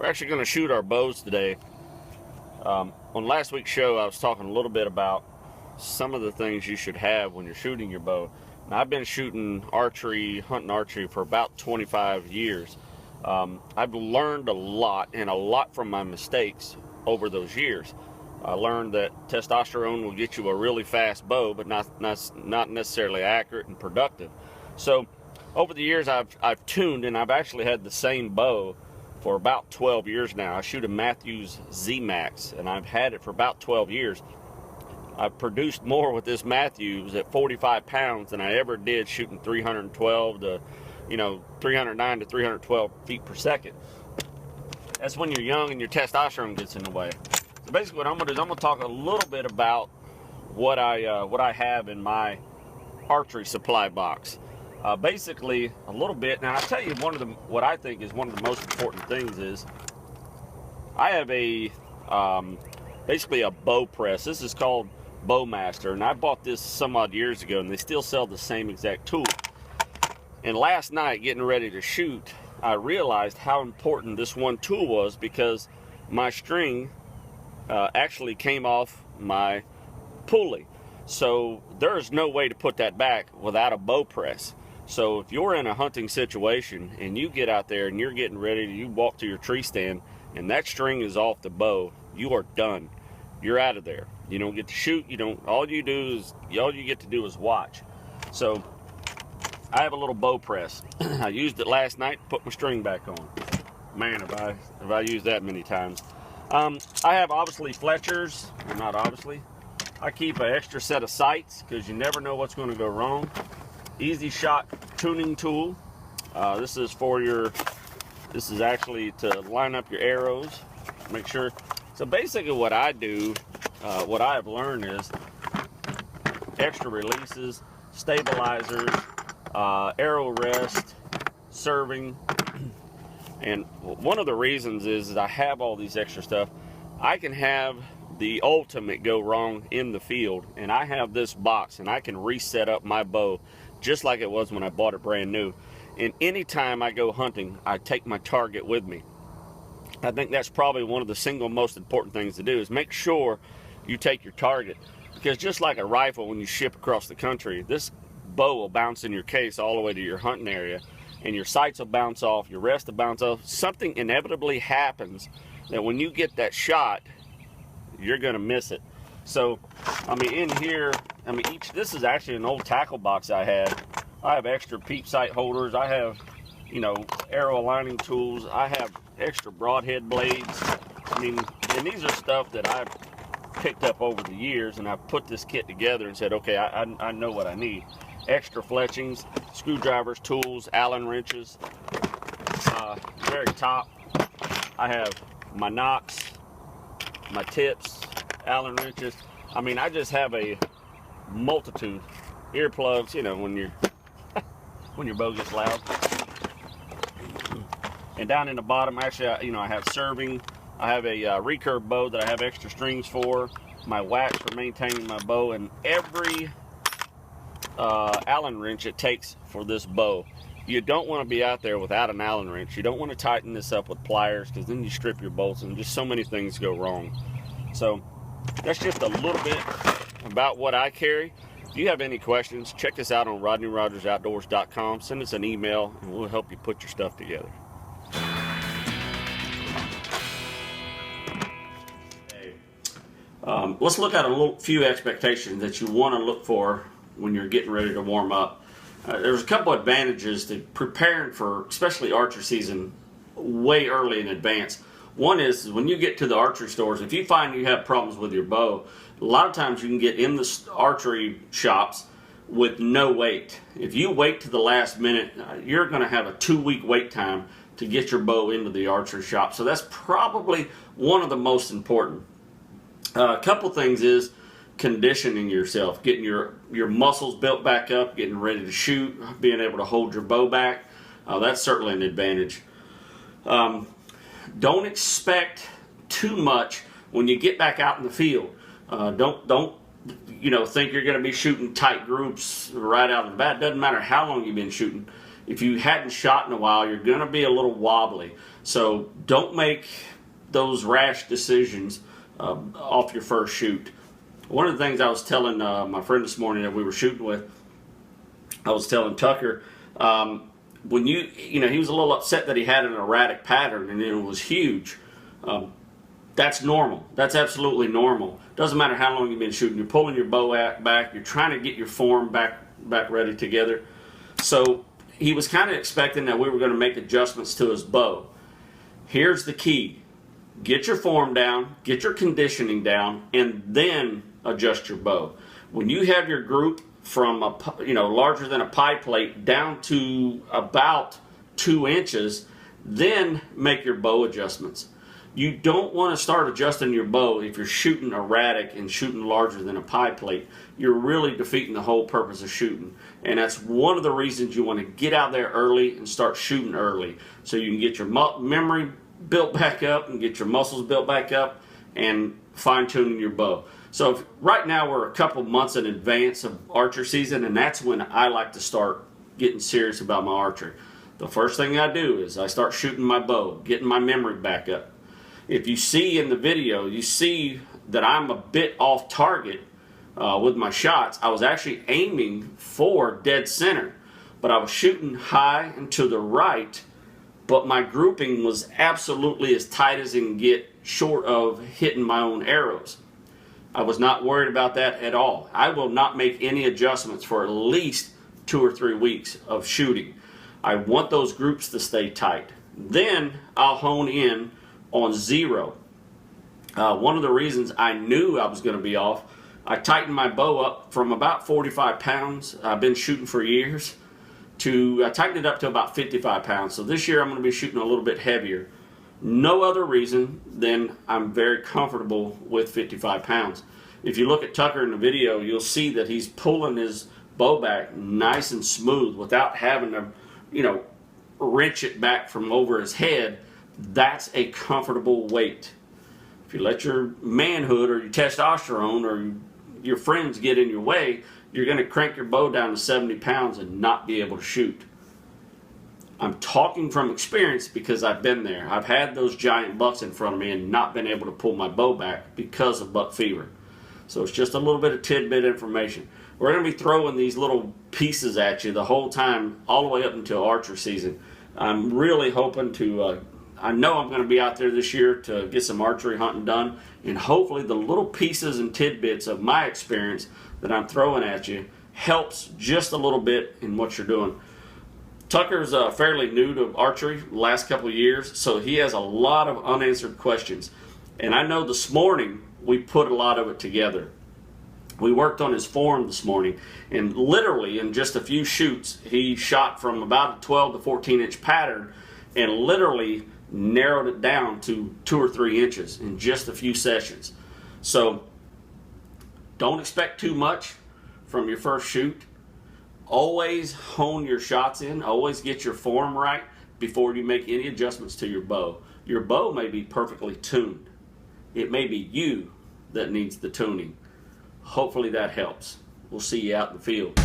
We're actually going to shoot our bows today. On last week's show, I was talking a little bit about some of the things you should have when you're shooting your bow. Now, I've been shooting archery, hunting archery for about 25 years. I've learned a lot, and a lot from my mistakes over those years. I learned that testosterone will get you a really fast bow, but not necessarily accurate and productive. So over the years, I've tuned, and I've actually had the same bow for about 12 years now. I shoot a Matthews Z-Max, and I've had it for about 12 years. I've produced more with this Matthews at 45 pounds than I ever did shooting 312 to, 309 to 312 feet per second. That's when you're young and your testosterone gets in the way. So basically what I'm going to do is I'm going to talk a little bit about what I have in my archery supply box. Basically a little bit. Now I'll tell you what I think is one of the most important things is I have basically a bow press. This is called Bowmaster, and I bought this some odd years ago, and they still sell the same exact tool. And last night, getting ready to shoot, I realized how important this one tool was, because my string actually came off my pulley. So there's no way to put that back without a bow press. So if you're in a hunting situation and you get out there and you're getting ready, you walk to your tree stand and that string is off the bow, you are done. You're out of there. You don't get to shoot. All you get to do is watch. So I have a little bow press. I used it last night to put my string back on. Man, have I used that many times. I have obviously Fletchers, or not obviously. I keep an extra set of sights because you never know what's going to go wrong. Easy Shot tuning tool. This is actually to line up your arrows. Make sure. So basically what I do, what I have learned is extra releases, stabilizers, arrow rest, serving. And one of the reasons is that I have all these extra stuff. I can have the ultimate go wrong in the field, and I have this box and I can reset up my bow just like it was when I bought it brand new. And anytime I go hunting, I take my target with me. I think that's probably one of the single most important things to do, is make sure you take your target, because just like a rifle, when you ship across the country, this bow will bounce in your case all the way to your hunting area, and your sights will bounce off, your rest will bounce off. Something inevitably happens that when you get that shot, you're gonna miss it. So in here, this is actually an old tackle box I had. I have extra peep sight holders. I have, arrow aligning tools. I have extra broadhead blades. And these are stuff that I've picked up over the years, and I've put this kit together and said, okay, I know what I need. Extra fletchings, screwdrivers, tools, Allen wrenches. Very top, I have my knocks, my tips, Allen wrenches. I just have a multitude. Earplugs, when your bow gets loud. And down in the bottom, actually, I have serving. I have a recurve bow that I have extra strings for, my wax for maintaining my bow, and every Allen wrench it takes for this bow. You don't want to be out there without an Allen wrench. You don't want to tighten this up with pliers, because then you strip your bolts and just so many things go wrong. So that's just a little bit about what I carry. If you have any questions, check us out on RodneyRogersOutdoors.com. Send us an email and we'll help you put your stuff together. Let's look at a few expectations that you want to look for when you're getting ready to warm up. There's a couple advantages to preparing for, especially archery season, way early in advance. One is when you get to the archery stores, if you find you have problems with your bow, a lot of times you can get in the archery shops with no wait. If you wait to the last minute, you're going to have a 2-week wait time to get your bow into the archery shop. So that's probably one of the most important. A couple things is conditioning yourself, getting your muscles built back up, getting ready to shoot, being able to hold your bow back. That's certainly an advantage. Don't expect too much when you get back out in the field. Don't think you're going to be shooting tight groups right out of the bat. Doesn't matter how long you've been shooting. If you hadn't shot in a while, you're going to be a little wobbly. So don't make those rash decisions off your first shoot. One of the things I was telling my friend this morning that we were shooting with, I was telling Tucker, when you know, he was a little upset that he had an erratic pattern and it was huge. That's normal. That's absolutely normal. Doesn't matter how long you've been shooting. You're pulling your bow back. You're trying to get your form back ready together. So he was kind of expecting that we were going to make adjustments to his bow. Here's the key. Get your form down, get your conditioning down, and then adjust your bow. When you have your group from larger than a pie plate down to about 2 inches, then make your bow adjustments. You don't want to start adjusting your bow if you're shooting erratic and shooting larger than a pie plate. You're really defeating the whole purpose of shooting. And that's one of the reasons you want to get out there early and start shooting early, so you can get your memory built back up and get your muscles built back up and fine-tuning your bow. So right now we're a couple months in advance of archer season, and that's when I like to start getting serious about my archery. The first thing I do is I start shooting my bow, getting my memory back up. If you see in the video, you see that I'm a bit off target with my shots. I was actually aiming for dead center, but I was shooting high and to the right, but my grouping was absolutely as tight as it can get, short of hitting my own arrows. I was not worried about that at all. I will not make any adjustments for at least 2 or 3 weeks of shooting. I want those groups to stay tight. Then I'll hone in on zero. One of the reasons I knew I was going to be off, I tightened my bow up from about 45 pounds. I've been shooting for years. I tightened it up to about 55 pounds. So this year I'm going to be shooting a little bit heavier. No other reason than I'm very comfortable with 55 pounds. If you look at Tucker in the video, you'll see that he's pulling his bow back nice and smooth without having to, wrench it back from over his head. That's a comfortable weight. If you let your manhood or your testosterone or your friends get in your way, you're going to crank your bow down to 70 pounds and not be able to shoot. I'm talking from experience because I've been there. I've had those giant bucks in front of me and not been able to pull my bow back because of buck fever. So it's just a little bit of tidbit information. We're going to be throwing these little pieces at you the whole time, all the way up until archer season. I'm really hoping to, I know I'm going to be out there this year to get some archery hunting done, and hopefully the little pieces and tidbits of my experience that I'm throwing at you helps just a little bit in what you're doing. Tucker's fairly new to archery the last couple of years, so he has a lot of unanswered questions. And I know this morning we put a lot of it together. We worked on his form this morning, and literally in just a few shoots, he shot from about a 12 to 14 inch pattern and literally narrowed it down to 2 or 3 inches in just a few sessions. So don't expect too much from your first shoot. Always hone your shots in. Always get your form right before you make any adjustments to your bow. Your bow may be perfectly tuned. It may be you that needs the tuning. Hopefully that helps. We'll see you out in the field.